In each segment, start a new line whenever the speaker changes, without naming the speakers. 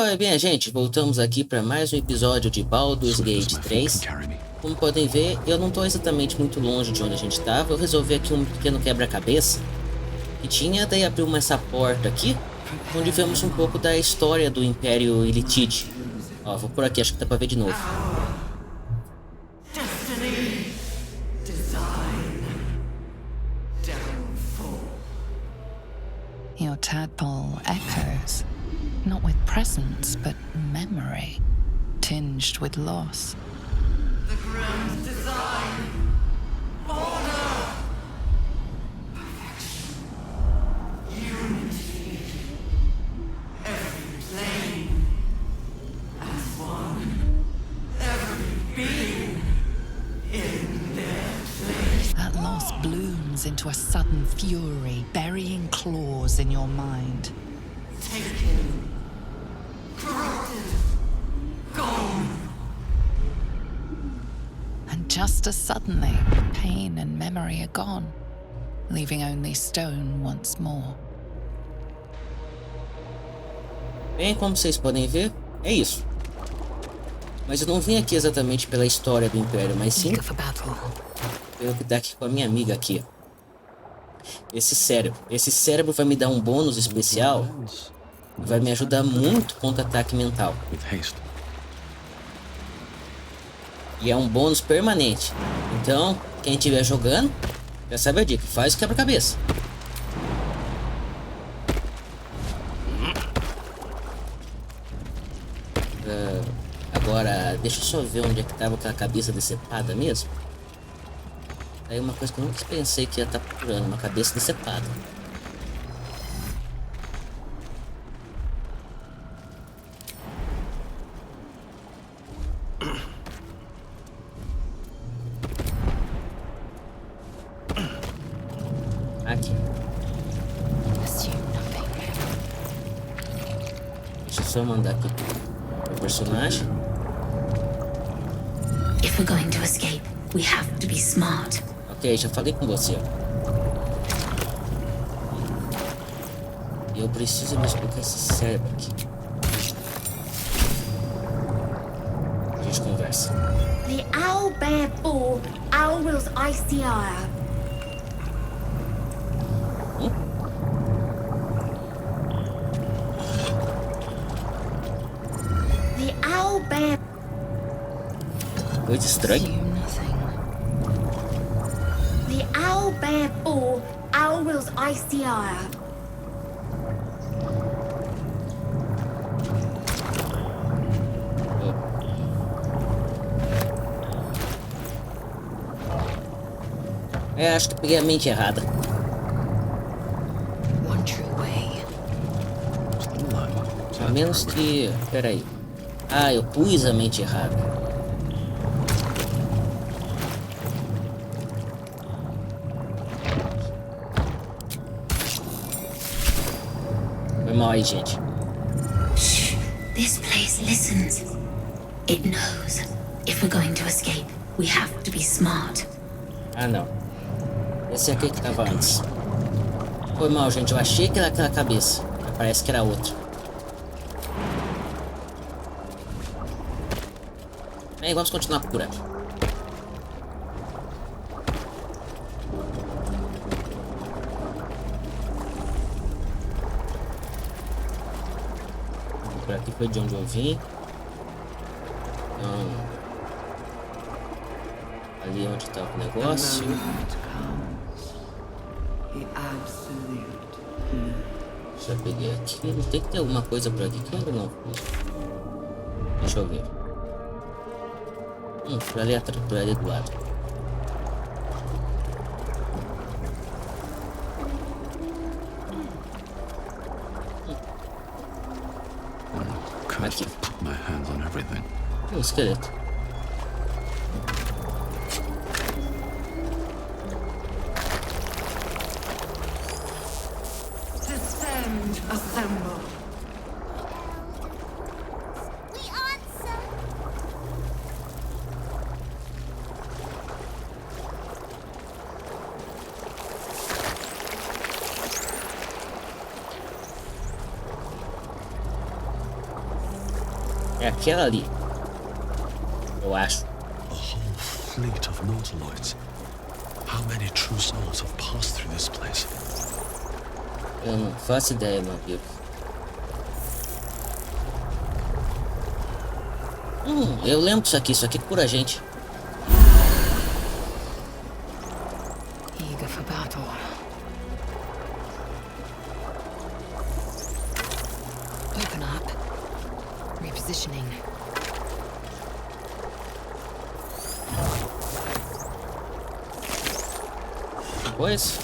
Oi, bem, gente, voltamos aqui para mais um episódio de Baldur's Gate 3. Como podem ver, eu não estou exatamente muito longe de onde a gente estava. Eu resolvi aqui um pequeno quebra-cabeça que tinha, daí abriu essa porta aqui, onde vemos um pouco da história do Império Elitide. Ó, vou por aqui, acho que dá para ver de novo.
Your tadpole echoes, not with presence, but memory, tinged with loss.
The grand design, order, perfection, unity, every plane as one, every being in their place.
That loss blooms into a sudden fury, burying claws in your mind.
Taken, corrupted, gone.
And just as suddenly, pain and memory are gone, leaving only stone once more.
Bem, como vocês podem ver, é isso. Mas eu não vim aqui exatamente pela história do Império, mas sim pelo que tá aqui com a minha amiga aqui, ó. Esse cérebro vai me dar um bônus especial e vai me ajudar muito contra ataque mental. E é um bônus permanente. Então, quem estiver jogando, já sabe a dica, faz o quebra-cabeça. Agora, deixa eu só ver onde é que tava aquela cabeça decepada mesmo. Aí uma coisa que eu nunca pensei que ia estar procurando, uma cabeça decepada. Aqui. Deixa eu só mandar aqui pro personagem.
If we're going to escape, we have to be smart.
Ok, já falei com você. Eu preciso me explicar esse cérebro aqui. A gente conversa.
The owl bear bull, owl wills icy ire. The owl bear.
Coisa estranha.
The owl bear bull, owl wills icy ire.
Acho que peguei a mente errada.
One true way.
A menos que... Peraí. Ah, eu pus a mente errada. Foi mal aí, gente.
Shh. This place listens. It knows. If we're going to escape, we have to be smart.
Ah, não. Esse aqui que tava antes. Foi mal, gente. Eu achei que era aquela cabeça. Mas parece que era outra. Bem, vamos continuar procurando. Por aqui foi de onde eu vim. Ali onde tá o negócio. Já peguei aqui. Tem que ter alguma coisa por aqui que eu ainda não fiz. Deixa eu ver. Por ali atrás, por ali do lado. Aqui. Esqueleto.
Descend, assemble.
We answer.
É aquela ali. Eu acho.
A whole fleet of nautiloids. How many true souls have passed through this place?
Eu não faço ideia, meu amigo. Eu lembro disso aqui. Isso aqui cura a gente.
Eager for battle. Open up. Repositioning.
Pois.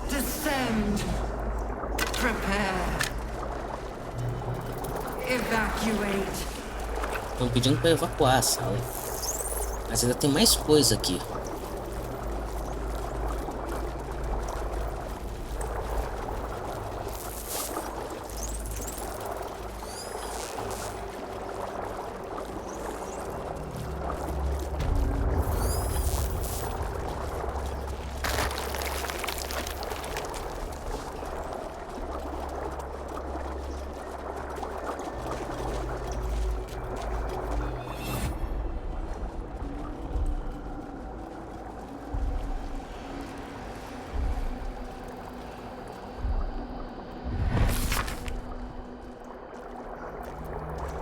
Descend. Prepare. Evacuate.
Estão pedindo para evacuar a sala. Mas ainda tem mais coisa aqui.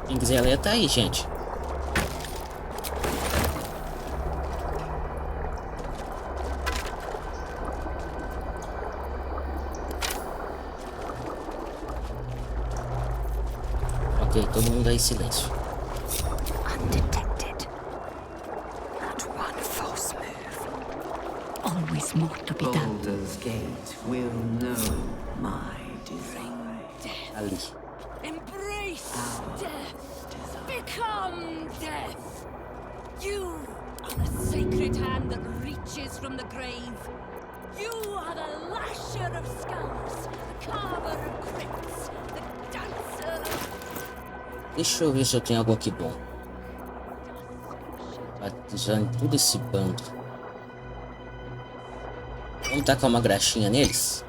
Quem quiser ler tá aí, gente. Ok, todo mundo aí em silêncio.
Undetected. Not one false move. Always more to be done.
Baldur's Gate will know my design.
Ali.
Embrace death. Become death. You are the sacred hand that reaches from the grave. You are the lasher of skulls, the carver of crypts, the dancer of...
Deixa eu ver se eu tenho algo aqui bom. Batizando tudo esse bando. Vamos tacar uma graxinha neles?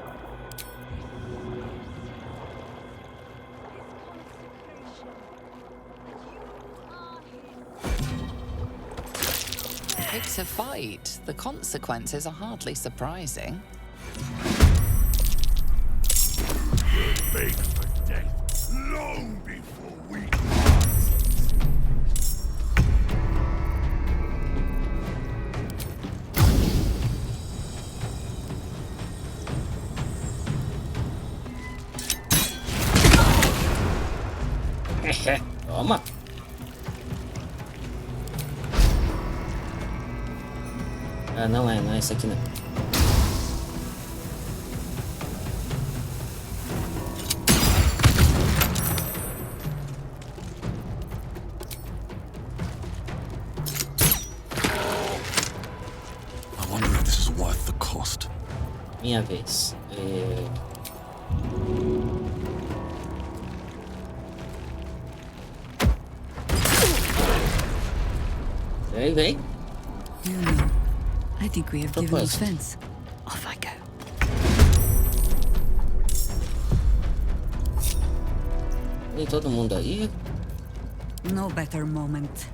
It's a fight. The consequences are hardly surprising.
Bake for death long before we
Toma. Ah, não é esse aqui não.
I wonder if this is worth the cost.
Minha vez. Vem.
You know, I think we have given
Propósito.
offense. Off I go.
Tem todo mundo aí.
No better moment.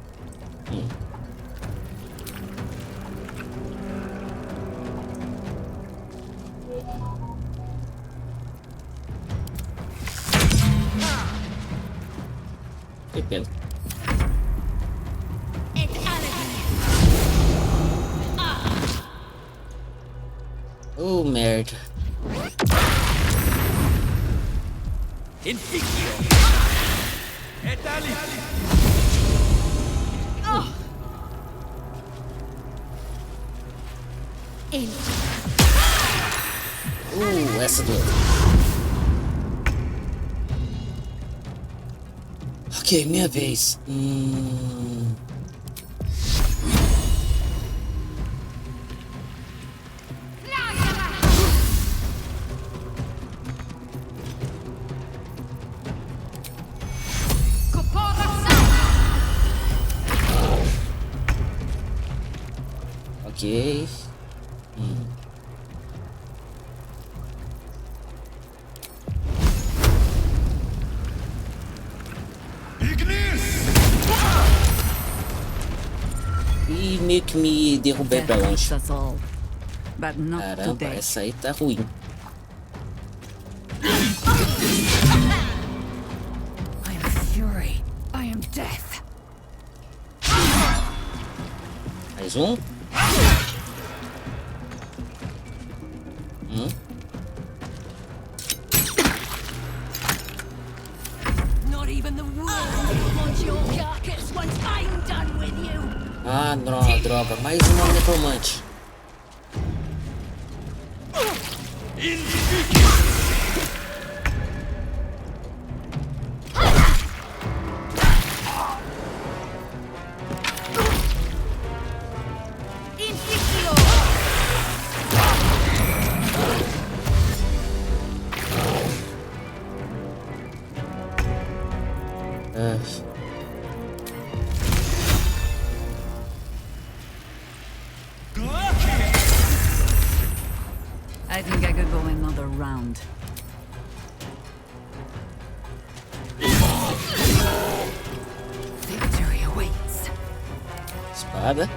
Que pena. Oh, merda. Essa do... Ok, minha vez. Ok. meio que me derrubei pra longe.
That's all. But not
Caramba,
today.
essa aí tá ruim.
I am fury. I am death.
Mais um.
Not even the world wants your carcass once I'm done with you.
Ah, droga. Mais uma necromante.
I think I could go another round. Victory awaits.
Espada.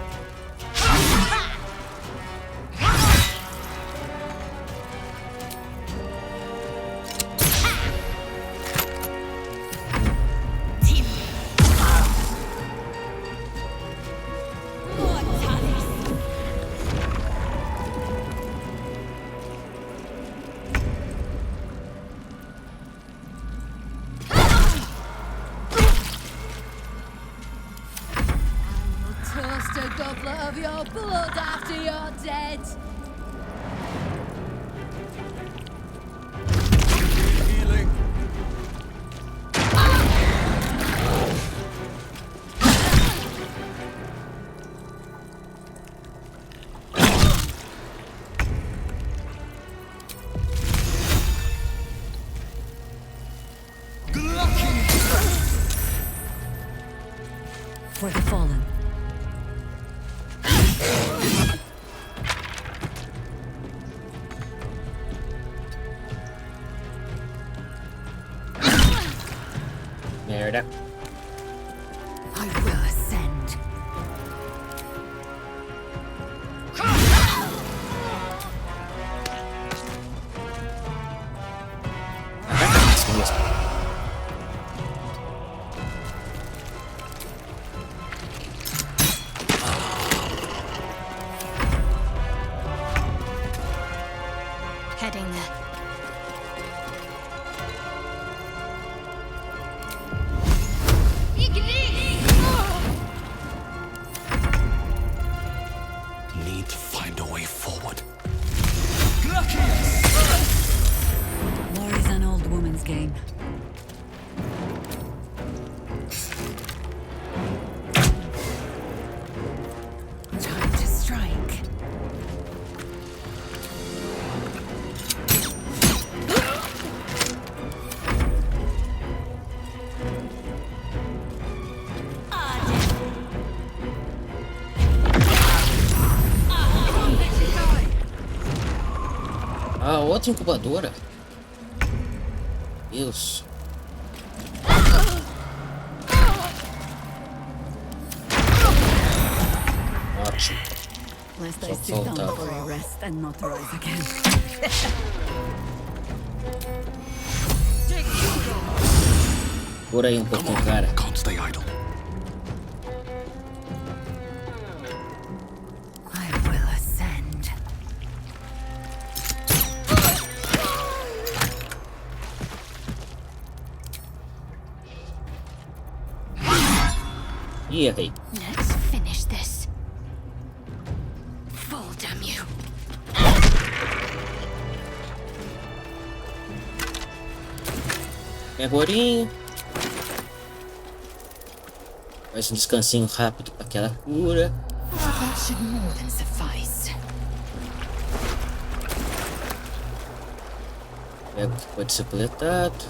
Toast a goblet of your blood after you're dead.
Healing.
For the fallen.
Merda.
I will ascend.
Isso mesmo.
Heading there.
Need to find a way forward.
War is an old woman's game. Time to strike.
Ah, outra incubadora. Deus. Ótimo.
Lest I
Só
sit down
faltava.
for a rest and not rise again.
Por aí um pouquinho, cara.
Can't stay idle.
I will ascend.
Ih, errei.
Let's finish this. Fall, damn you.
Agorinho. Faz um descansinho rápido para aquela cura.
That should more than suffice.
Pega o que pode ser coletado.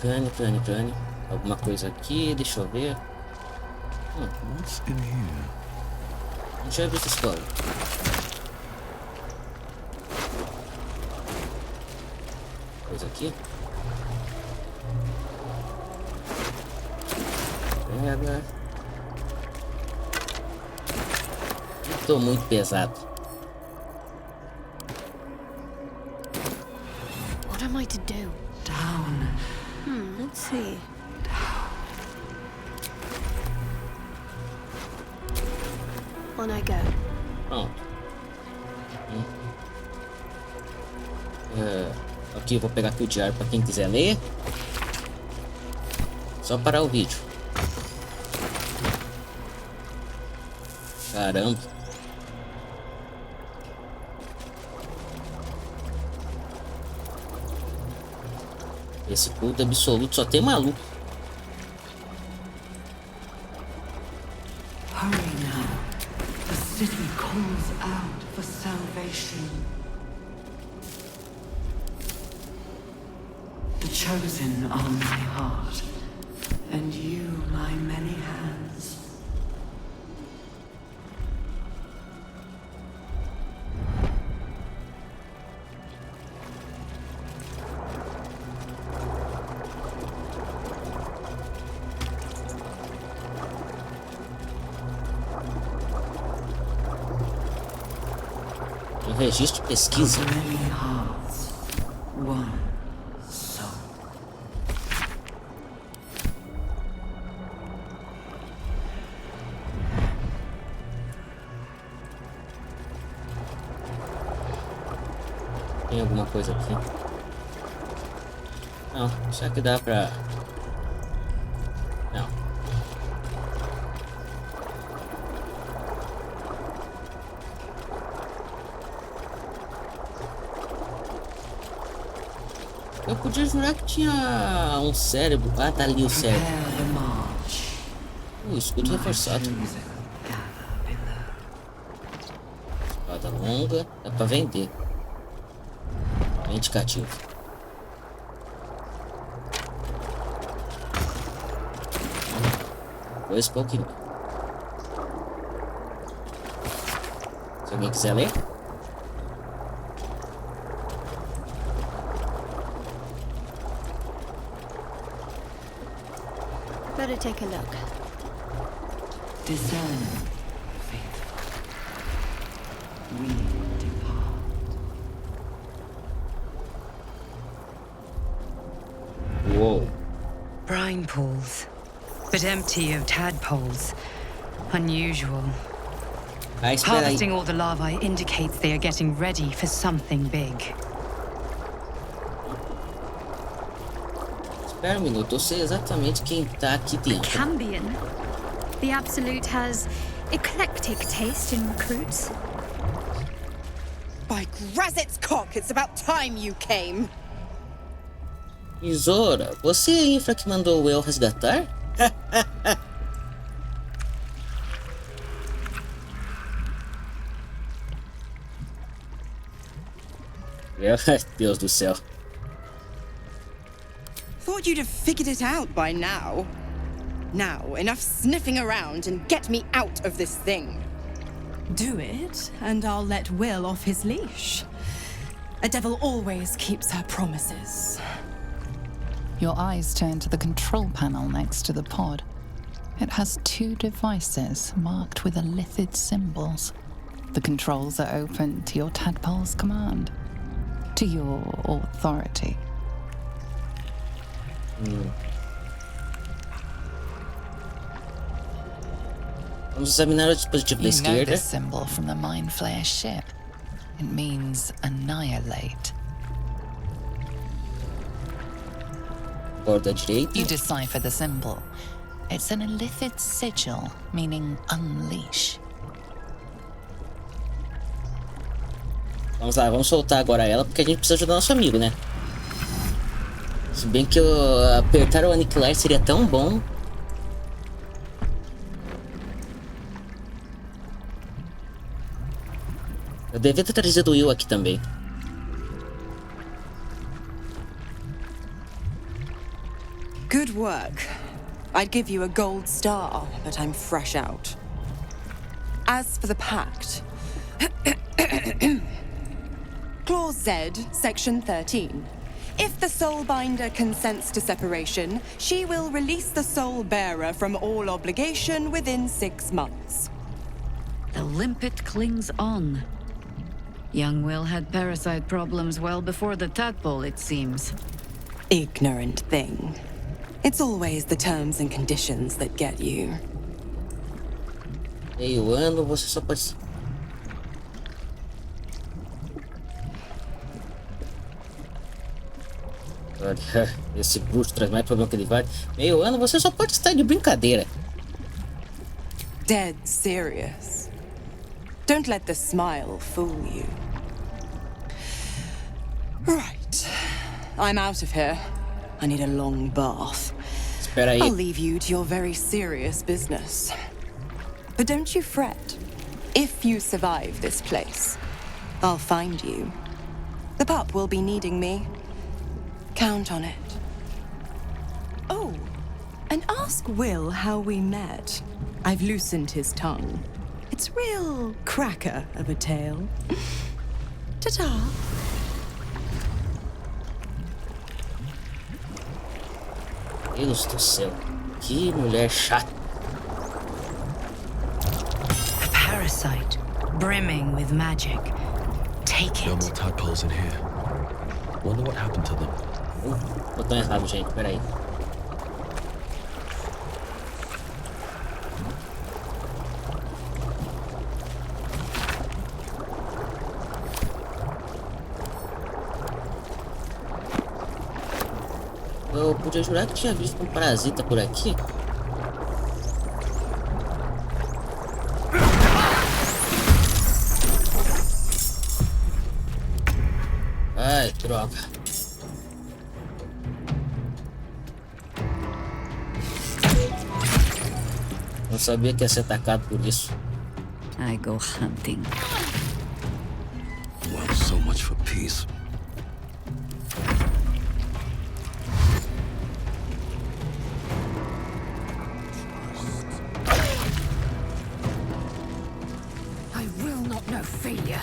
Crane. Alguma coisa aqui, deixa eu ver.
What's in here?
Deixa eu ver essa escola. Coisa aqui. Pega. Tô muito pesado.
What am I to do?
Down.
Let's see. On I go.
Pronto. Aqui eu vou pegar aqui o diário para quem quiser ler. Só parar o vídeo. Caramba. Esse culto absoluto só tem maluco.
Hurry now. The city calls out for salvation. The chosen are my heart, and you my many hands.
Um registro de pesquisa.
Many hearts, one soul.
Tem alguma coisa aqui? Não, será que dá pra... Não. Eu podia jurar que tinha um cérebro. Ah, tá ali o cérebro.
Prepare the march.
Escudo reforçado.
Chosen gather below.
Espada longa. Dá pra vender. Indicativo. Dois pouquinho. Se alguém quiser ler.
Better take a look.
Discern, faithful. We depart.
Uou.
Brine pools, but empty of tadpoles. Unusual.
Ah, espera aí.
Harvesting all the larvae indicates they are getting ready for something big.
Espera um minuto, eu sei exatamente quem tá aqui dentro.
Cambion. The Absolute has eclectic taste in recruits.
By Grazit's cock, it's about time you came.
Isora, você é a infra que mandou o El resgatar? Meu Deus do céu.
Thought you'd have figured it out by now. Now, enough sniffing around and get me out of this thing.
Do it, and I'll let Will off his leash. A devil always keeps her promises.
Your eyes turn to the control panel next to the pod. It has two devices marked with elithid symbols. The controls are open to your tadpole's command, to your authority.
Vamos examinar o dispositivo da
You know
esquerda.
this symbol from the Mind Flayer ship. It means annihilate.
Borda direita.
You decipher the symbol. It's an elithid sigil, meaning unleash.
Vamos lá, vamos soltar agora ela, porque a gente precisa ajudar nosso amigo, né? Se bem que apertar o aniquilar seria tão bom. Eu devia ter trazido o Will aqui também.
Good work. I'd give you a gold star, but I'm fresh out. As for the pact, Clause Z, Section 13. If the Soulbinder consents to separation, she will release the Soul Bearer from all obligation within 6 months.
The limpet clings on. Young Will had parasite problems well before the tadpole, it seems.
Ignorant thing. It's always the terms and conditions that get you.
Meio ano, você só pode... Olha, esse bruxo traz mais problema que ele vai. Meio ano, você só pode estar de brincadeira.
Dead serious. Don't let the smile fool you. Right. I'm out of here. I need a long bath.
Espera aí.
I'll leave you to your very serious business. But don't you fret. If you survive this place, I'll find you. The pup will be needing me. Count on it. Oh, and ask Will how we met. I've loosened his tongue. It's real cracker of a tale. Ta-ta.
Deus do céu. Que mulher chata.
A parasite, brimming with magic. Take
No
it.
more tadpoles in here. Wonder what happened to them.
Botão errado, gente. Pera aí. Eu podia jurar que tinha visto um parasita por aqui. Ai, droga. Não sabia que ia ser atacado por isso.
I go hunting.
Well, so much for peace.
I will not know failure.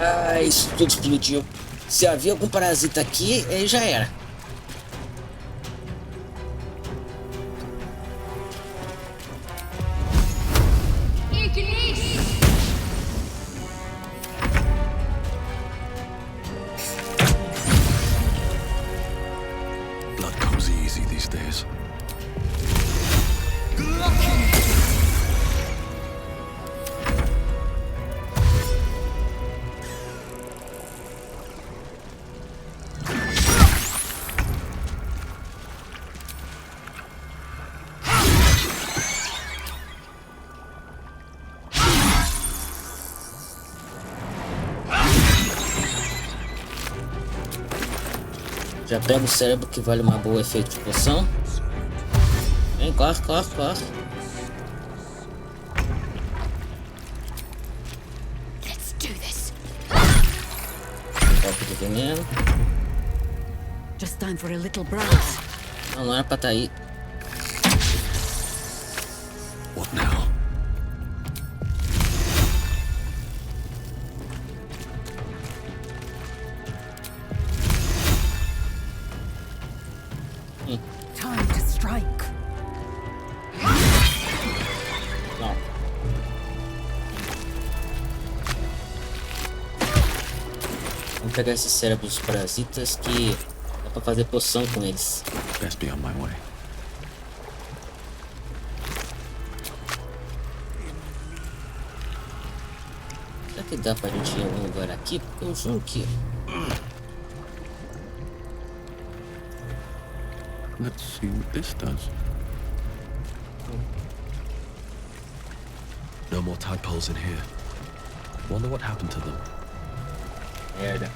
Ah, isso tudo explodiu. Se havia algum parasita aqui, aí já era.
Blood comes easy these days.
Já pega o cérebro que vale uma boa efeito de poção. Vem, corre, corre, corre.
Let's do this.
Copo de veneno.
Just time for a little browse.
Não, não era pra tá aí.
What now?
Time to strike.
Não. Vamos pegar esses cérebros parasitas que dá pra fazer poção com eles.
Best be on my way.
Será que dá pra gente ir em algum lugar aqui? Porque eu juro que...
Let's see what this does. No more tadpoles in here. Wonder what happened to them.
Merda.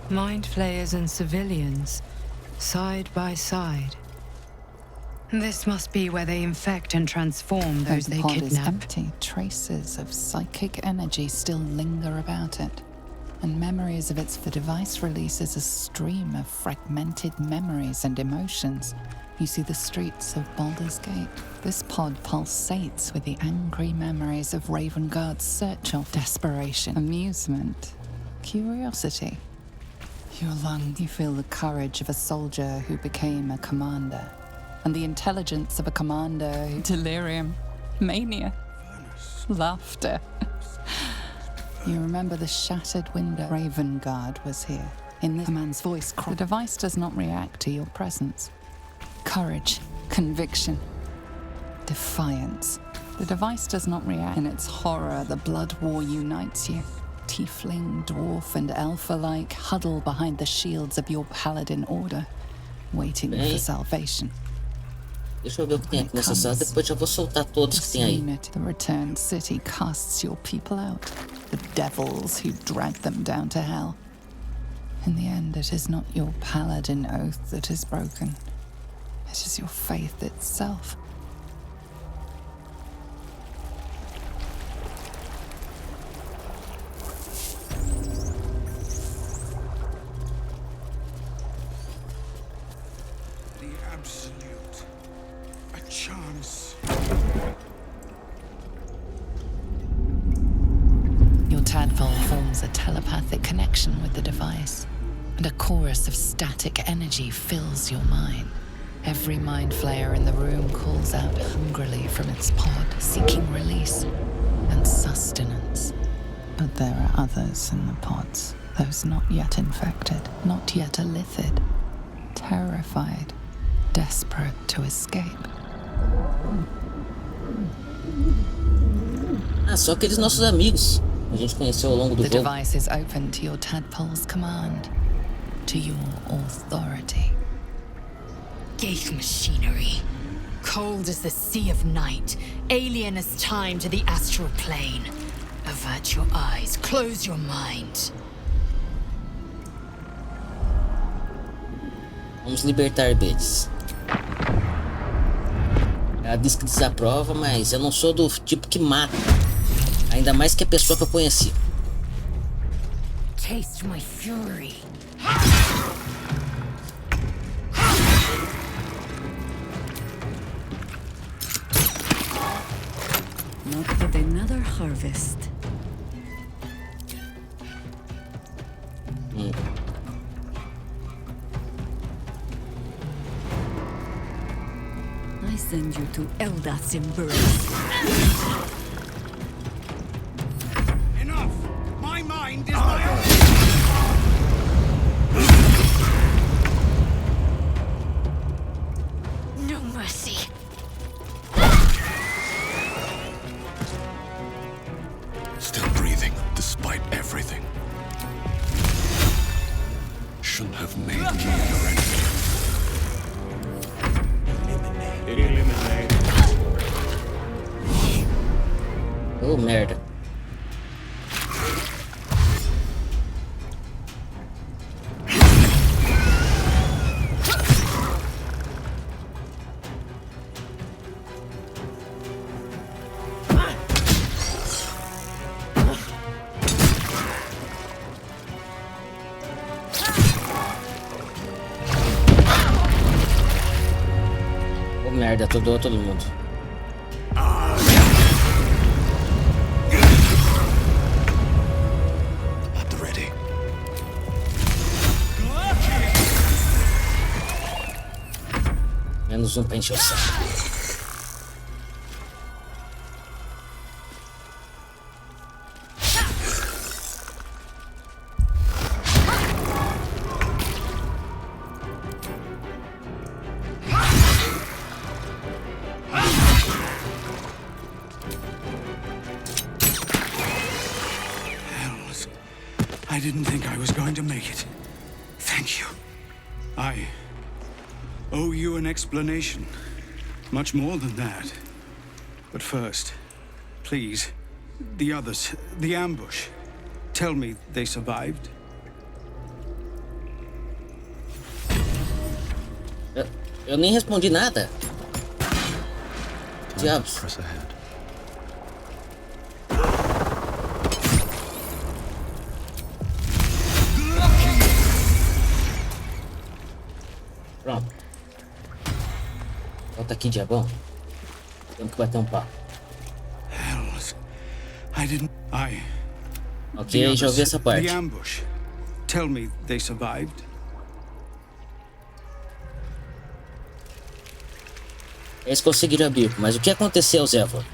Mind flayers and civilians, side by side. This must be where they infect and transform those
Though
they
the pod is
kidnap.
empty, traces of psychic energy still linger about it. and memories of its. The device releases a stream of fragmented memories and emotions. You see the streets of Baldur's Gate. This pod pulsates with the angry memories of Ravengard's search of desperation, amusement, curiosity. Your lungs, you feel the courage of a soldier who became a commander, and the intelligence of a commander who... Delirium, mania, laughter. You remember the shattered window. Ravengard was here. In this man's voice, the device does not react to your presence. Courage, conviction, defiance. The device does not react. In its horror, the blood war unites you. Tiefling, dwarf, and elf alike huddle behind the shields of your paladin order, waiting for salvation.
Deixa eu ver o que tem aqui nessa sala, depois já vou soltar todos que tem aí.
The returned city casts your people out, the devils who drag them down to hell. In the end, it is not your paladin oath that is broken. It is your faith itself.
The absolute. A chance.
Your tadpole forms a telepathic connection with the device, and a chorus of static energy fills your mind. Every mind flayer in the room calls out hungrily from its pod, seeking release and sustenance. But there are others in the pods, those not yet infected, not yet elithid, terrified, desperate to escape.
Ah, só aqueles nossos amigos que a gente conheceu ao longo do
The
jogo.
device is open to your tadpole's command, to your authority.
Gate machinery. Cold as the sea of night, alien as time to the astral plane. Avert your eyes, close your mind.
Vamos libertar Bedes. Ela diz que desaprova, mas eu não sou do tipo que mata. Ainda mais que a pessoa que eu conheci.
Taste my fury.
Not but another harvest. I send you to Eldath's embrace.
Enough! My mind is my own!
No mercy.
Still breathing, despite everything. Shouldn't have made me your enemy.
Eliminate.
Oh, merda. Merda, todo mundo.
At the ready.
Menos pra encher o saco.
I didn't think I was going to make it. Thank you. I owe you an explanation. Much more than that. But first, please, the others, the ambush. Tell me they survived?
Eu nem respondi nada. Diabos.
Press ahead.
Pronto. Volta aqui, diabão. Temos que bater um papo.
Hells. I didn't...
Ok, já ouvi essa parte.
The ambush. Tell me they survived?
Eles conseguiram abrir, mas o que aconteceu, Zevor?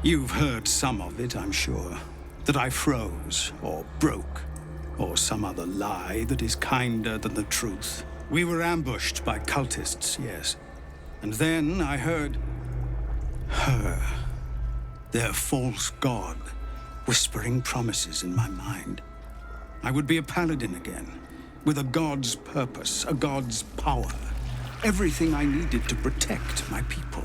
You've heard some of it, I'm sure. That I froze, or broke, or some other lie that is kinder than the truth. We were ambushed by cultists, yes. And then I heard... her. Their false god, whispering promises in my mind. I would be a paladin again, with a god's purpose, a god's power. Everything I needed to protect my people.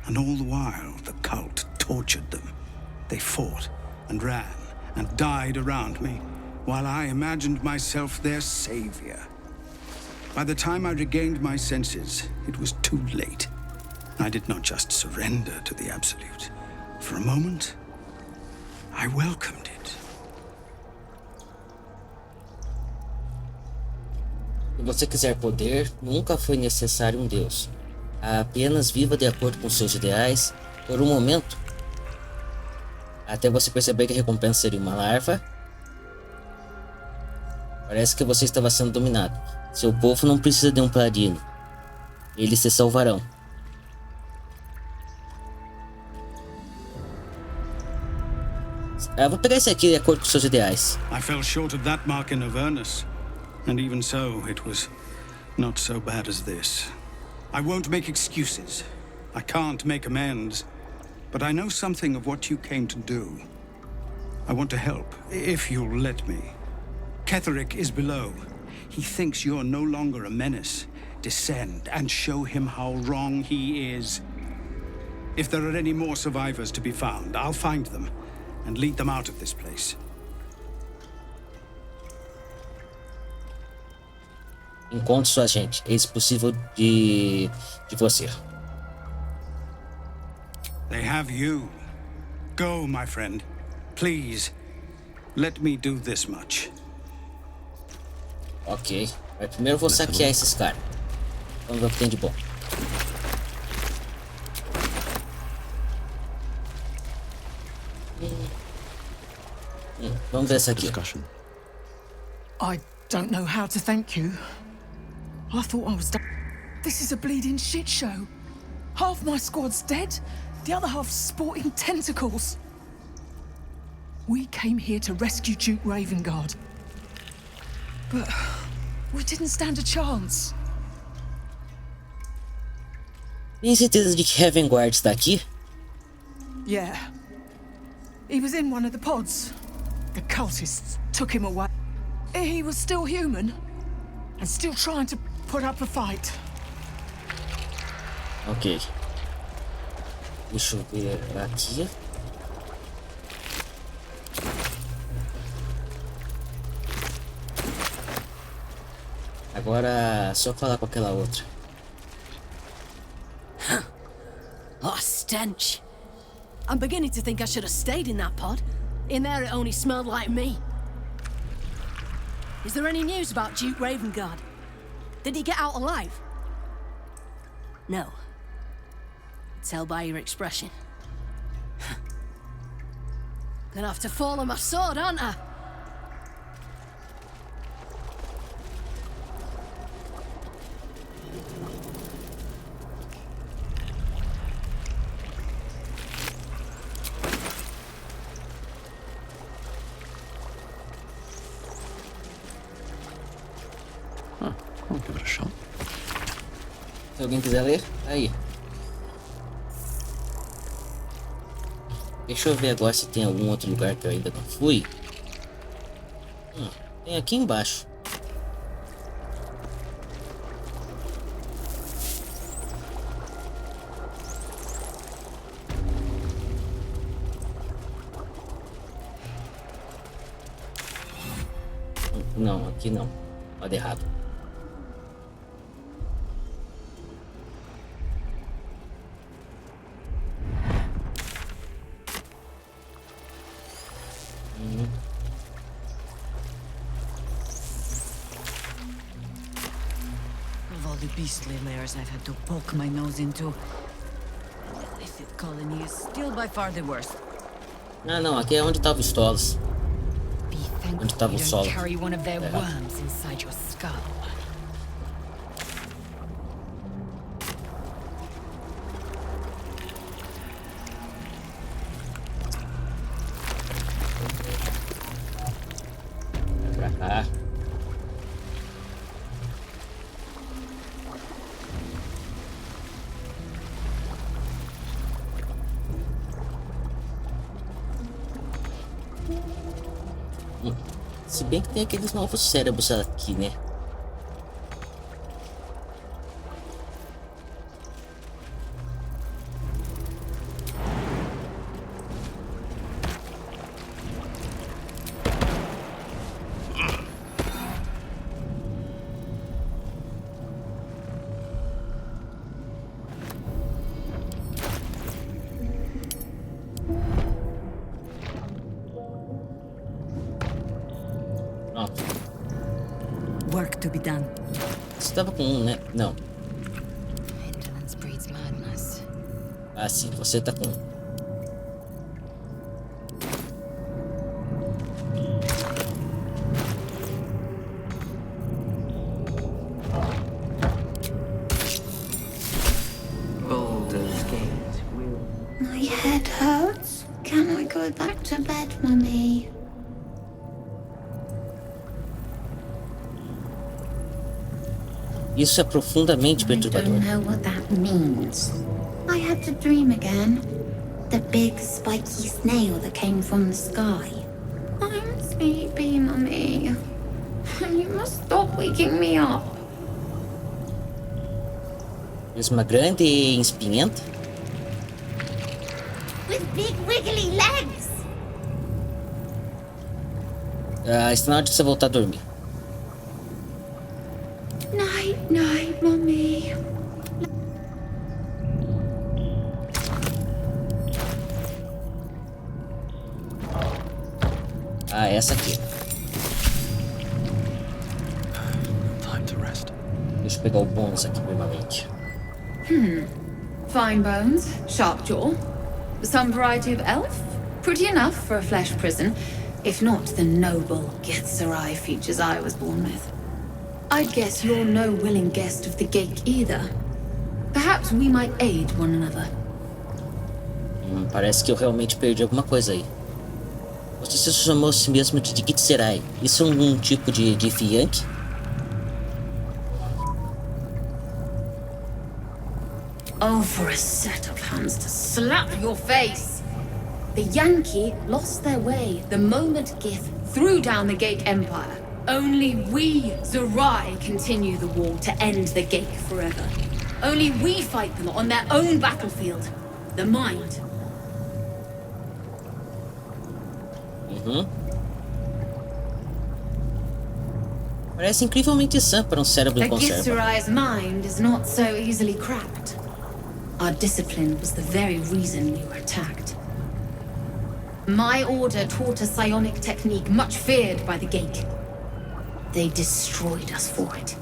And all the while, the cult tortured them. They fought and ran and died around me, while I imagined myself their savior. By the time I regained my senses, it was too late. I did not just surrender to the Absolute. For a moment, I welcomed it.
Se você quiser poder, nunca foi necessário um Deus. Apenas viva de acordo com seus ideais, por um momento, até você perceber que a recompensa seria uma larva. Parece que você estava sendo dominado. Seu povo não precisa de um paladino. Eles se salvarão. Vou pegar esse aqui de acordo com seus ideais.
I fell short of that mark in Avernus. And even so, it was not so bad as this. I won't make excuses. I can't make amends. But I know something of what you came to do. I want to help, if you'll let me. Ketherick is below. He thinks you're no longer a menace. Descend and show him how wrong he is. If there are any more survivors to be found, I'll find them and lead them out of this place.
Encontre sua gente. Eis possível de você.
They have you. Go, my friend. Please, let me do this much.
Ok. Mas primeiro eu vou saquear esses caras. Vamos ver o que tem de bom. Vamos ver essa aqui.
I don't know how to thank you. I thought I was done. This is a bleeding shit show. Half my squad's dead, the other half's sporting tentacles. We came here to rescue Duke Ravengard. But we didn't stand a chance.
Tem certeza de que Ravengard está aqui?
Yeah. He was in one of the pods. The cultists took him away. He was still human and still trying to put up a fight.
Ok. Deixa eu ver aqui. Agora só falar com aquela outra.
What a stench. I'm beginning to think I should have stayed in that pod. In there it only smelled like me. Is there any news about Duke Ravengard? Did he get out alive? No. Tell by your expression. Gonna have to fall on my sword, aren't I?
I'll give it a shot.
Se alguém quiser ler, aí. Deixa eu ver agora se tem algum outro lugar que eu ainda não fui. Tem aqui embaixo. Não, aqui não. Olha errado.
the beastly lairs I've had to poke my nose into. The Lithid colony is still by far the worst.
Ah, não, aqui é onde tava os Stolas. Onde tava o
You
solo.
don't carry one of their worms inside your skull.
Pra cá. Se bem que tem aqueles novos cérebros aqui, né?
Work to be done.
Você tava com um, né? Não.
Indolence breeds madness.
Ah, sim, você tá com um.
Baldur's Gate will...
My head hurts. Can I go back to bed, Mummy?
Isso é profundamente
I
perturbador.
don't know what that means. I had to dream again. The big spiky snail that came from the sky. I'm sleepy, Mummy. You must stop waking me up.
Uma grande e espinhenta.
With big wiggly legs.
Ah, está na hora de você voltar a dormir.
Night, night, Mummy.
Ah, essa aqui.
Time to rest.
Deixa eu pegar o bônus aqui, primeiramente.
Fine bones, sharp jaw. Some variety of elf? Pretty enough for a flesh prison, if not the noble Githzerai features I was born with. I guess you're no willing guest of the Gate either. Perhaps we might aid one another.
Parece que eu realmente perdi alguma coisa aí. Você se chamou a si mesmo de Githzerai. Isso é um tipo de Yankee?
Oh, for a set of hands to slap your face! The Yankee lost their way the moment Gith threw down the Gate Empire. Only we, Zerai, continue the war to end the Gate forever. Only we fight them on their own battlefield, the mind.
Parece incrivelmente sã para um cérebro em
The
conserva.
Githzerai's mind is not so easily cracked. Our discipline was the very reason we were attacked. My order taught a psionic technique much feared by the Gate. They destroyed us for it,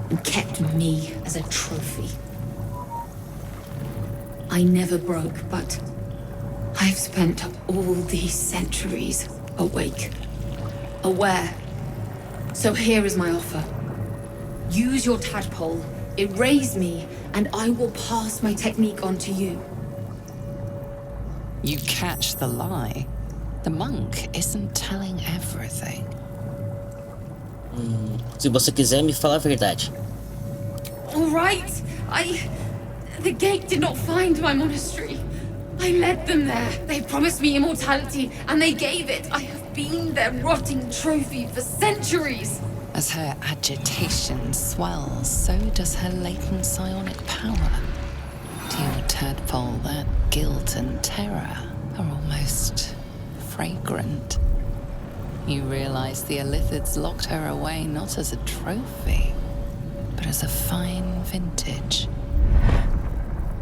and kept me as a trophy. I never broke, but I've spent all these centuries awake, aware. So here is my offer. Use your tadpole, erase me, and I will pass my technique on to you.
You catch the lie. The monk isn't telling everything.
Se você quiser, me fala a verdade.
All right. The Gate did not find my monastery. I led them there. They promised me immortality, and they gave it. I have been their rotting trophy for centuries.
As her agitation swells, so does her latent psionic power. To your tadpole, that guilt and terror are almost fragrant. You realize the Illithids locked her away not as a trophy, but as a fine vintage.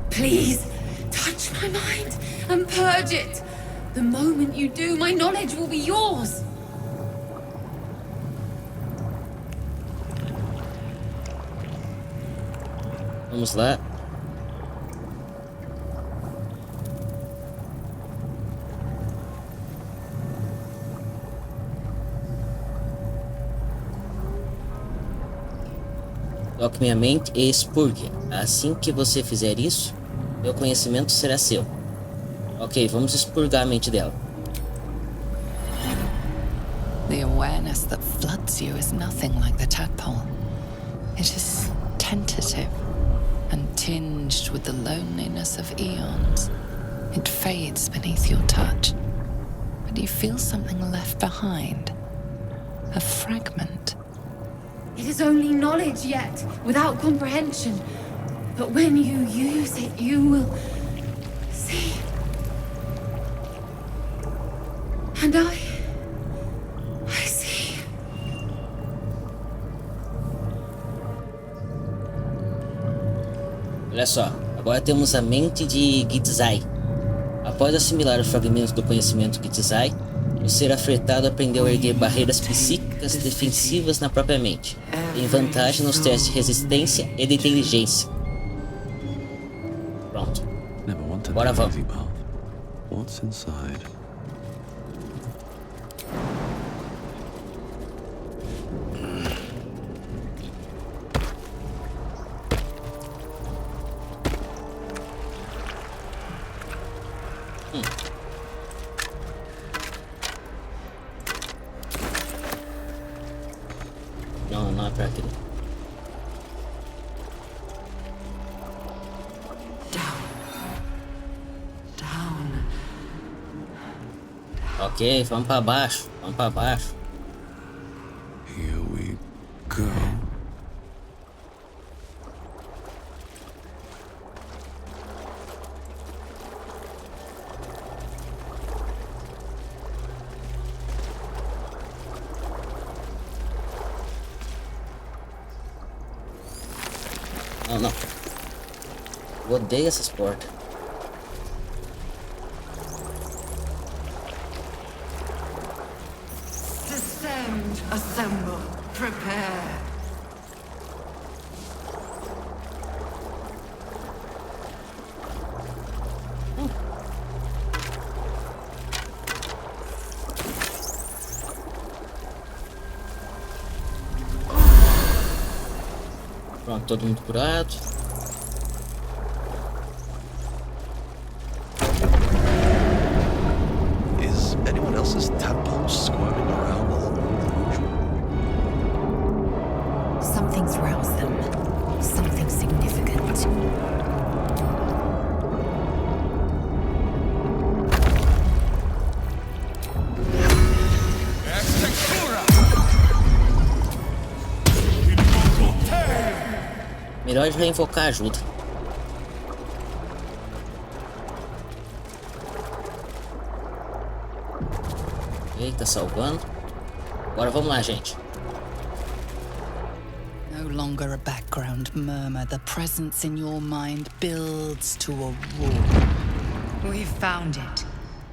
Please, touch my mind and purge it. The moment you do, my knowledge will be yours.
Vamos lá. Toque minha mente e expurgue. Assim que você fizer isso, meu conhecimento será seu. Ok, vamos expurgar a mente dela.
The awareness that floods you is nothing like the tadpole. It is tentative and tinged with the loneliness of eons. It fades beneath your touch, but you feel something left behind. A fragment.
It is only knowledge yet, without comprehension. But when you use it, you will see. And I see.
Olha só, agora temos a mente de Githzai. Após assimilar o fragmento do conhecimento Githzai, o ser afetado aprendeu a erguer barreiras psíquicas defensivas na própria mente. Tem vantagem nos testes de resistência e de inteligência. Pronto. Bora, vamos.
What's inside?
Não é pra aquilo. Ok, vamos pra baixo. Vamos pra baixo.
Here we go.
Não. Eu odeio essas portas.
Descend, assemble, prepare.
Pronto, todo mundo curado.
Is anyone else's tadpole squirming around more than usual?
Something's roused them. Something significant.
Melhor já invocar ajuda. Eita, salvando. Agora vamos lá, gente.
No longer a background murmur, the presence in your mind builds to a roar.
We've found it.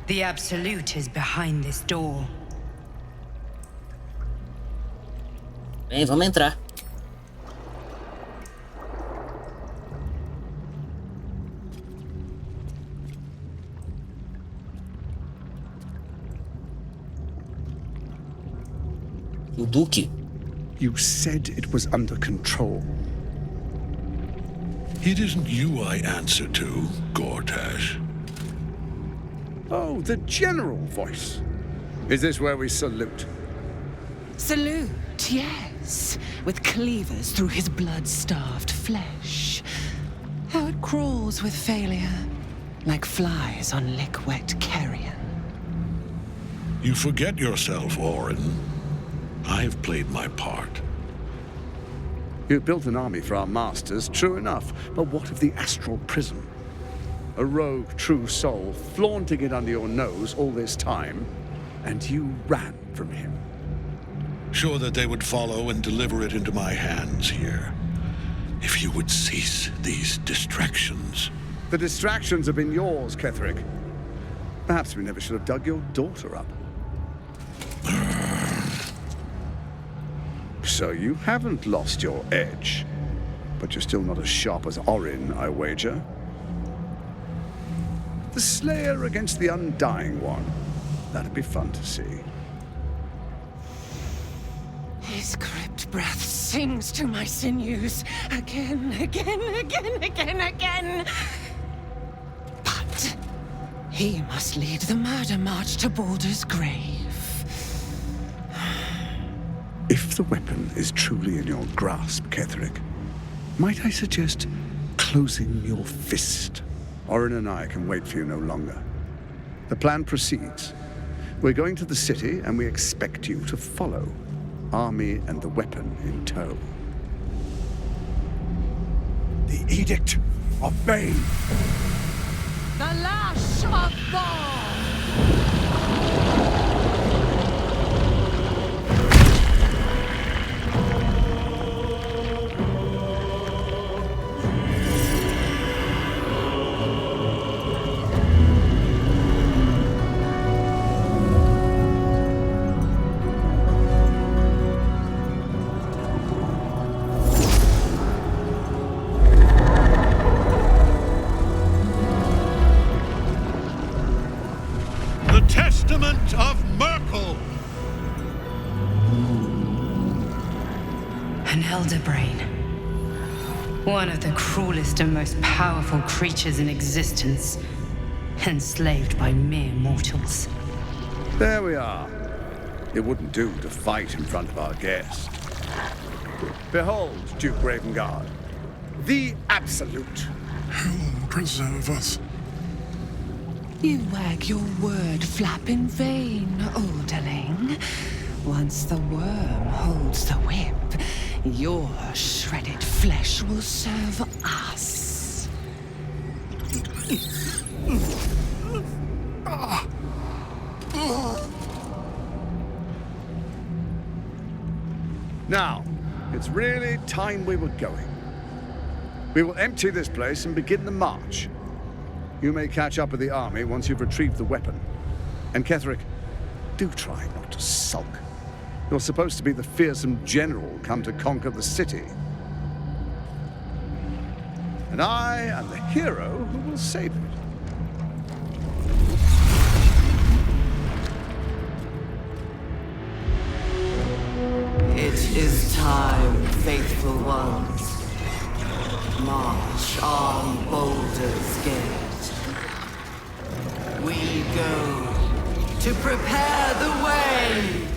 The Absolute is behind this door.
Bem, vamos entrar. O Duque.
You said it was under control. It isn't you I answer to, Gortash.
Oh, the general voice. Is this where we salute?
Salute, yes, with cleavers through his blood-starved flesh. How it crawls with failure, like flies on lick-wet carrion.
You forget yourself, Orin. I've played my part.
You built an army for our masters, true enough. But what of the astral prism? A rogue true soul flaunting it under your nose all this time, and you ran from him.
Sure that they would follow and deliver it into my hands here. If you would cease these distractions.
The distractions have been yours, Ketherick. Perhaps we never should have dug your daughter up. So you haven't lost your edge.
but you're still not as sharp as Orin, I wager. The Slayer against the Undying One. That'd be fun to see.
His crypt breath sings to my sinews again. But he must lead the murder march to Baldur's grave.
If the weapon is truly in your grasp, Ketherick, might I suggest closing your fist? Orin and I can wait for you no longer. The plan proceeds. We're going to the city, and we expect you to follow. Army and the weapon in tow.
The Edict of Bane.
The lash of Thor!
Of Merkel!
An elder brain. One of the cruelest and most powerful creatures in existence. Enslaved by mere mortals.
There we are. It wouldn't do to fight in front of our guest. Behold, Duke Ravengard. The Absolute.
Heaven preserve us.
You wag your word flap in vain, Alderling. Once the worm holds the whip, your shredded flesh will serve us.
Now, it's really time we were going. We will empty this place and begin the march. You may catch up with the army once you've retrieved the weapon. And Ketherick, do try not to sulk. You're supposed to be the fearsome general come to conquer the city. And I am the hero who will save it.
It is time, faithful ones. March on Baldur's Gate. We go to prepare the way.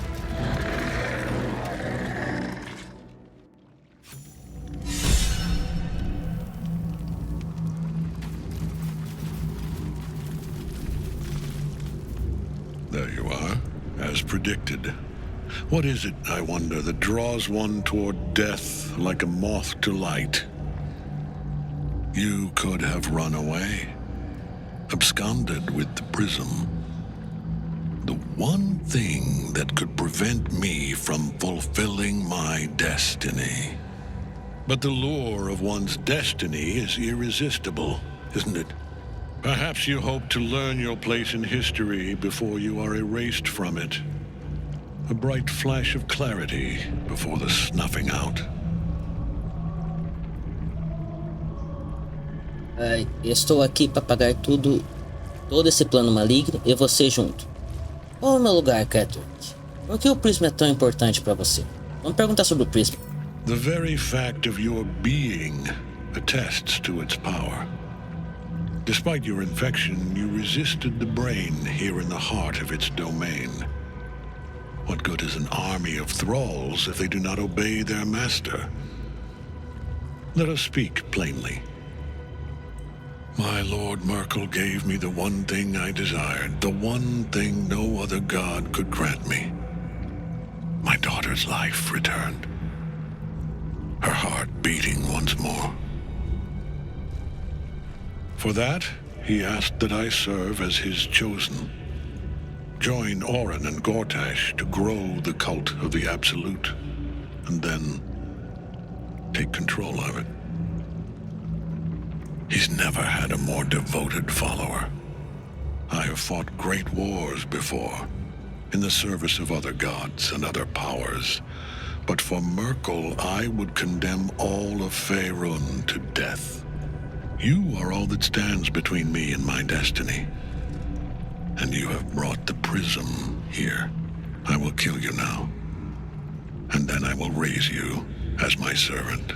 There you are, as predicted. What is it, I wonder, that draws one toward death like a moth to light? You could have run away, absconded with the prism. The one thing that could prevent me from fulfilling my destiny. But the lure of one's destiny is irresistible, isn't it? Perhaps you hope to learn your place in history before you are erased from it. A bright flash of clarity before the snuffing out.
Estou aqui para pagar todo esse plano maligno e você junto. Qual é o meu lugar, Ketherick? Por que o prisma é tão importante para você? Vamos perguntar sobre o prisma.
The very fact of your being attests to its power. Despite your infection, you resisted the brain here in the heart of its domain. What good is an army of thralls if they do not obey their master? Let us speak plainly. My Lord Merkel gave me the one thing I desired, the one thing no other god could grant me. My daughter's life returned. Her heart beating once more. For that, he asked that I serve as his chosen. Join Orin and Gortash to grow the cult of the Absolute, and then take control of it. He's never had a more devoted follower. I have fought great wars before, in the service of other gods and other powers, But for Merkel, I would condemn all of Faerun to death. You are all that stands between me and my destiny. And you have brought the prism here. I will kill you now. And then I will raise you as my servant.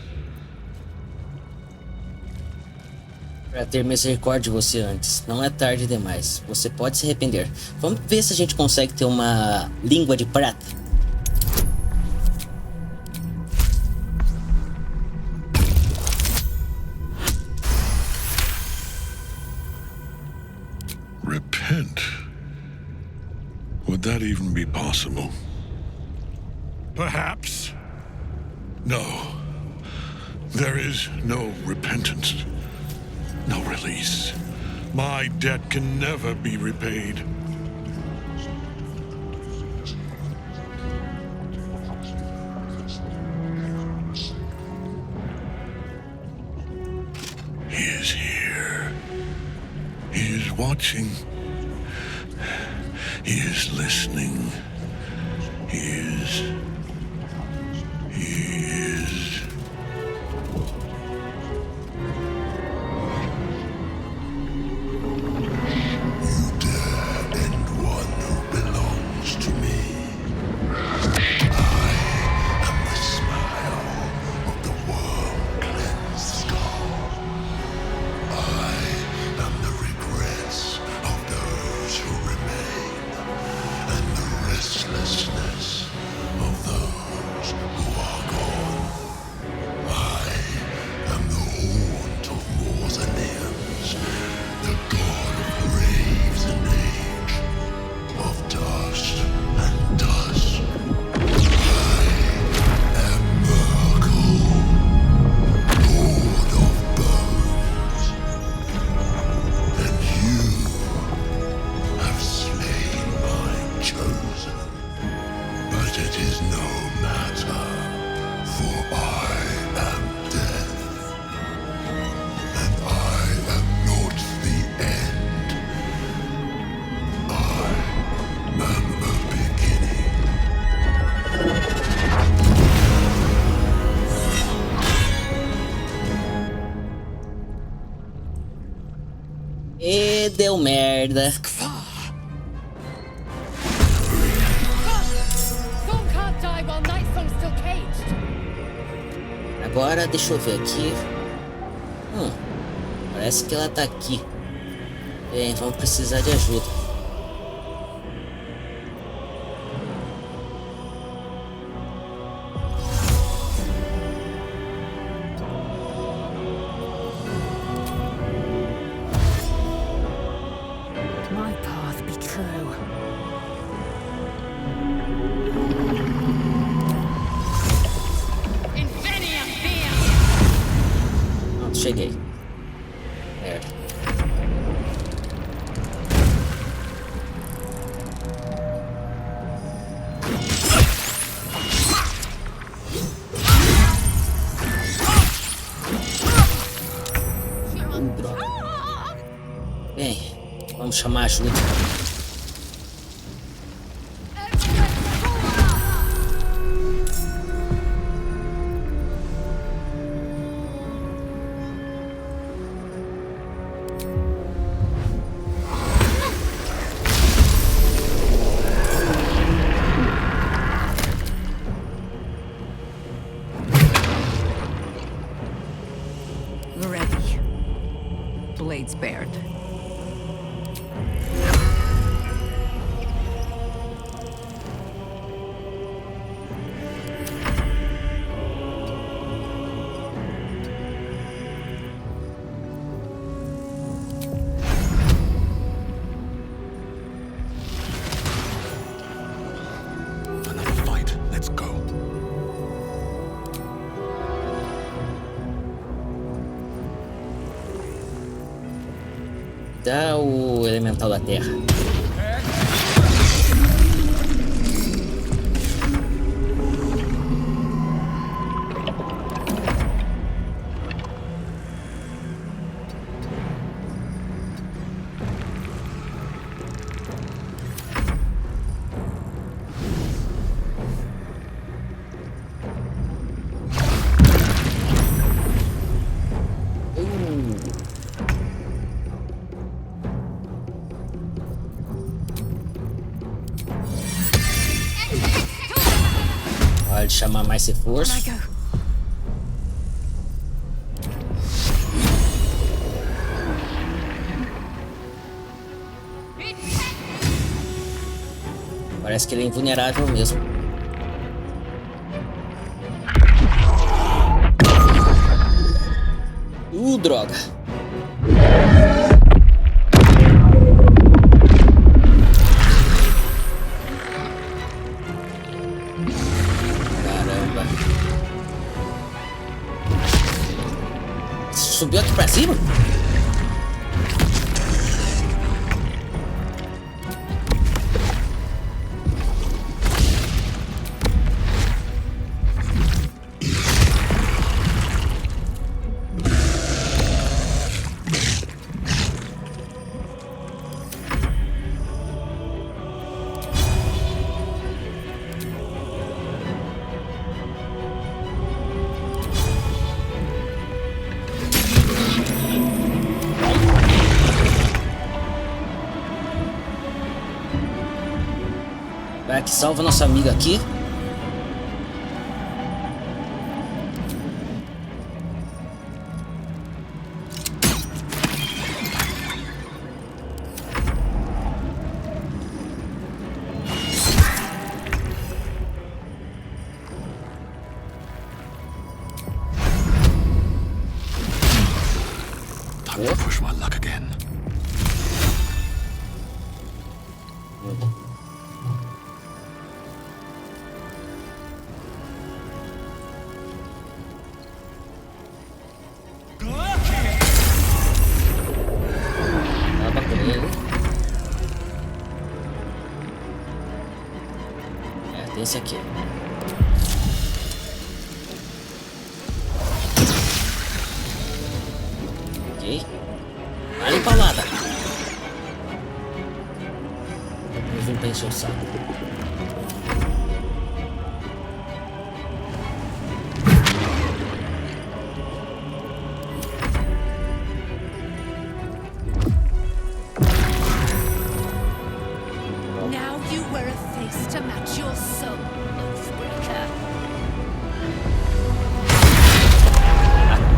Para ter misericórdia de você antes. Não é tarde demais. Você pode se arrepender. Vamos ver se a gente consegue ter uma língua de prata.
Repent? Would that even be possible? Perhaps. No. There is no repentance. No release. My debt can never be repaid. He is here. He is watching. He is listening. He is...
E deu merda. Agora deixa eu ver aqui. Parece que ela tá aqui. Bem, vamos precisar de ajuda. Cheguei. Merda. Droga. Bem, vamos chamar ajuda.
Blades bared.
Another fight. Let's go.
Dá o elemental da terra. chamar mais reforço. Parece que ele é invulnerável mesmo. Droga. Caramba. Subiu aqui pra cima? Vai que salva nossa amiga aqui.
Time to push my luck again.
Esse aqui. Ok. Olha empalada. Eu vim pra encher o saco.
Now you wear a face to match your soul, Oathbreaker.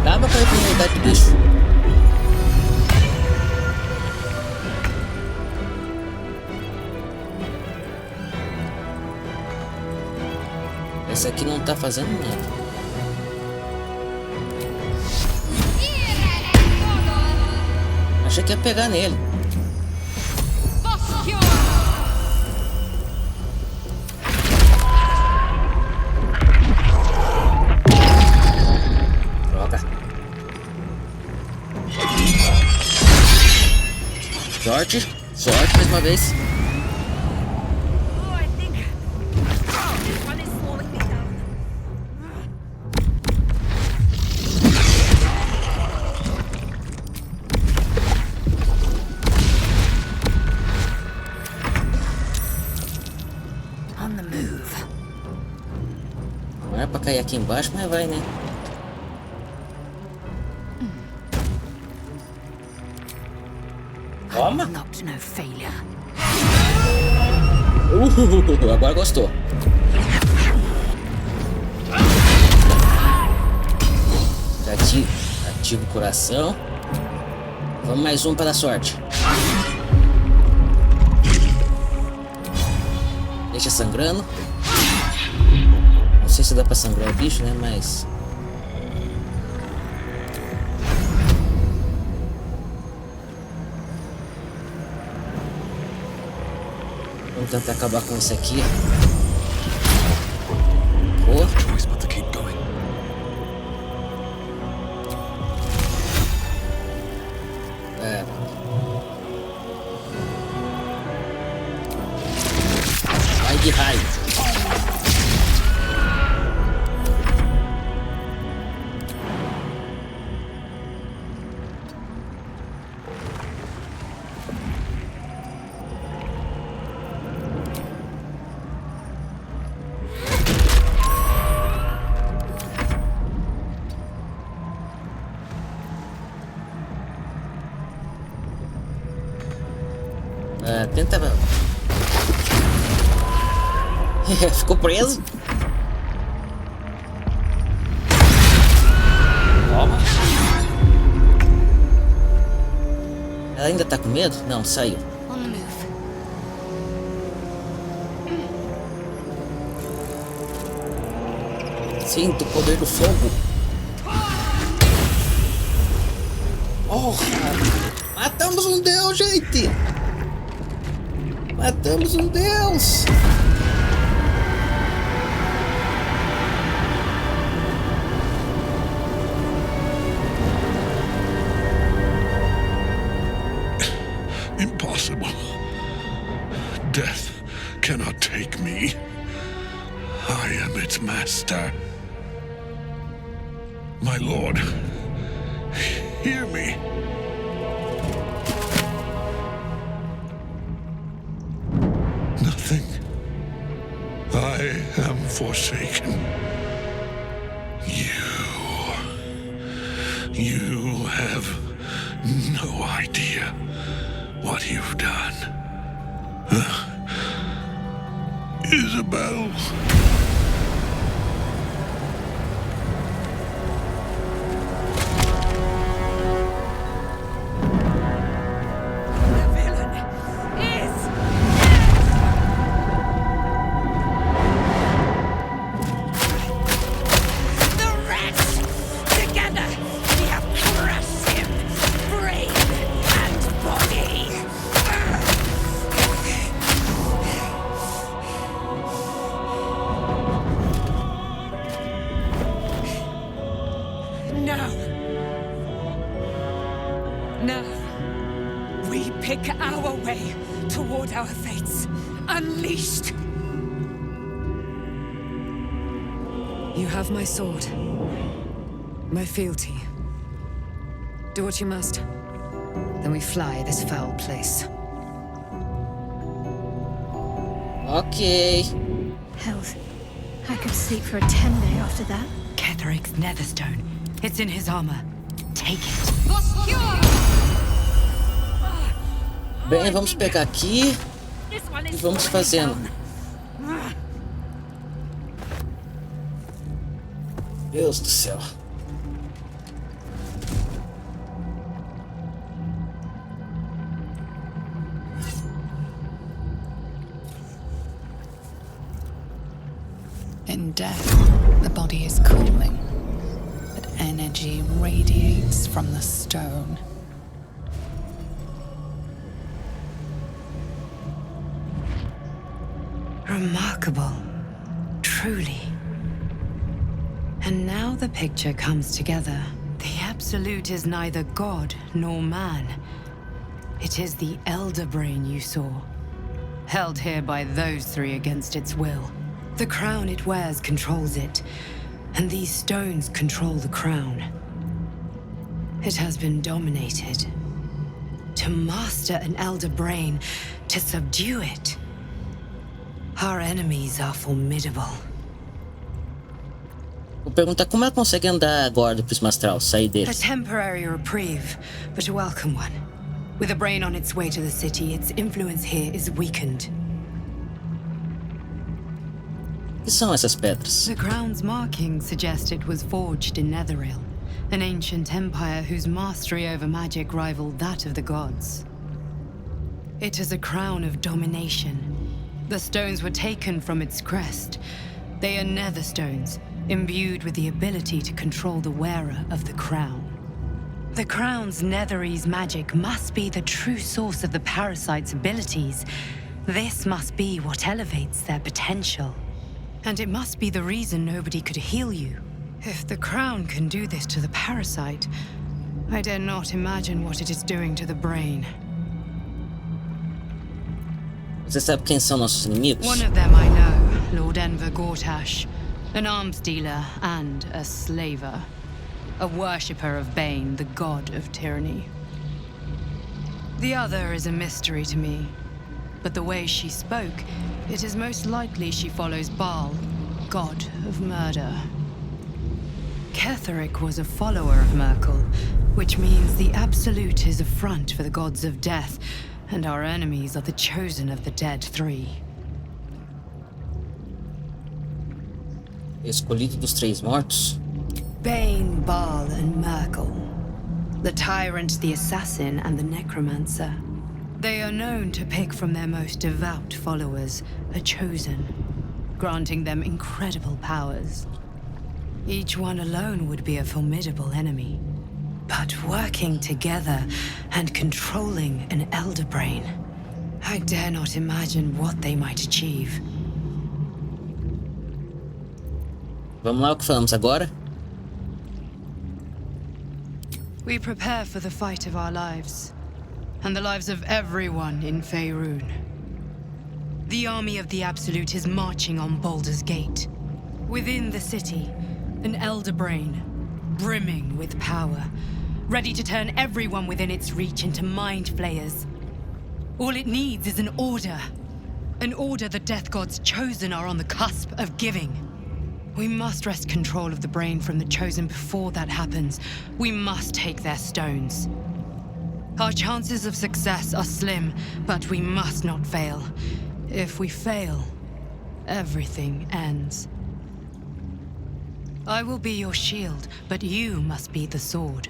Acaba com a impunidade do bicho. Esse aqui não tá fazendo nada. Achei que ia pegar nele. Droga. Sorte, sorte mais uma vez. Não é pra cair aqui embaixo, mas vai, né? Toma! Agora gostou. Ativa o coração. Vamos mais um para a sorte. Deixa sangrando. Não sei se dá pra sangrar o bicho, né? Mas... vamos tentar acabar com esse aqui. Boa. É. Vai de raio. Tenta... Ficou preso. Ela ainda tá com medo? Não, saiu.
On the move.
Sinto o poder do fogo. Oh, matamos um deus, gente! Matamos um deus!
Impossible. Death cannot take me. I am its master. My lord, hear me. Nothing. I am forsaken. You have no idea what you've done. Isabel.
Now, we pick our way toward our fates, unleashed.
You have my sword, my fealty. Do what you must. Then we fly this foul place.
Okay.
Health. I could sleep for a 10-day after that.
Ketheric's netherstone. It's in his armor. Take it.
Bem, vamos pegar aqui e vamos fazendo. Deus do céu.
In death, the body is cooling, but energy radiates from the stone.
Remarkable. Truly. And now the picture comes together. The Absolute is neither God nor man. It is the Elder Brain you saw, held here by those three against its will. The crown it wears controls it, and these stones control the crown. It has been dominated. To master an Elder Brain, to subdue it. Our enemies are formidable.
Vou perguntar como ela consegue andar agora do prisma astral, sair dele.
A temporary reprieve, but a welcome one. With a brain on its way to the city, its influence here is weakened.
O que são essas pedras?
The crown's marking suggest it was forged in Netheril, an ancient empire whose mastery over magic rivaled that of the gods. It is a crown of domination. The stones were taken from its crest. They are nether stones, imbued with the ability to control the wearer of the crown. The crown's Netherese magic must be the true source of the parasite's abilities. This must be what elevates their potential. And it must be the reason nobody could heal you. If the crown can do this to the parasite, I dare not imagine what it is doing to the brain.
Você sabe quem são nossos inimigos?
One of them I know, Lord Enver Gortash, an arms dealer and a slaver. A worshipper of Bane, the god of tyranny. The other is a mystery to me, but the way she spoke, it is most likely she follows Baal, god of murder. Ketheric was a follower of Merkel, which means the Absolute is a front for the gods of death, and our enemies are the chosen of the dead three.
Escolhido dos três mortos?
Bane, Baal, and Merkel. The tyrant, the assassin, and the necromancer. They are known to pick from their most devout followers a chosen, granting them incredible powers. Each one alone would be a formidable enemy. But working together and controlling an elder brain, I dare not imagine what they might achieve.
Vamos lá, o que falamos agora?
We prepare for the fight of our lives, and the lives of everyone in Faerun. The army of the Absolute is marching on Baldur's Gate. Within the city, an elder brain, brimming with power, ready to turn everyone within its reach into mind flayers. All it needs is an order the Death God's chosen are on the cusp of giving. We must wrest control of the brain from the chosen before that happens. We must take their stones. Our chances of success are slim, but we must not fail. If we fail, everything ends. I will be your shield, but you must be the sword.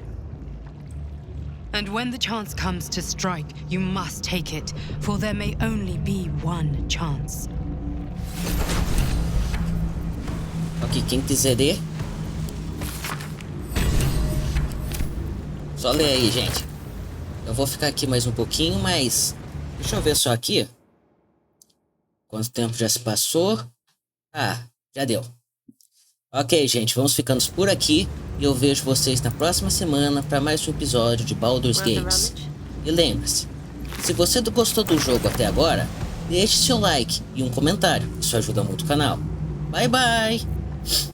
And when the chance comes to strike, you must take it, for there may only be one chance.
Ok, quem quiser ler, só lê aí, gente. Eu vou ficar aqui mais um pouquinho, mas deixa eu ver só aqui quanto tempo já se passou. Ah, já deu. Ok, gente, vamos ficando por aqui e eu vejo vocês na próxima semana para mais um episódio de Baldur's Gate. E lembre-se, se você gostou do jogo até agora, deixe seu like e um comentário, isso ajuda muito o canal. Bye bye!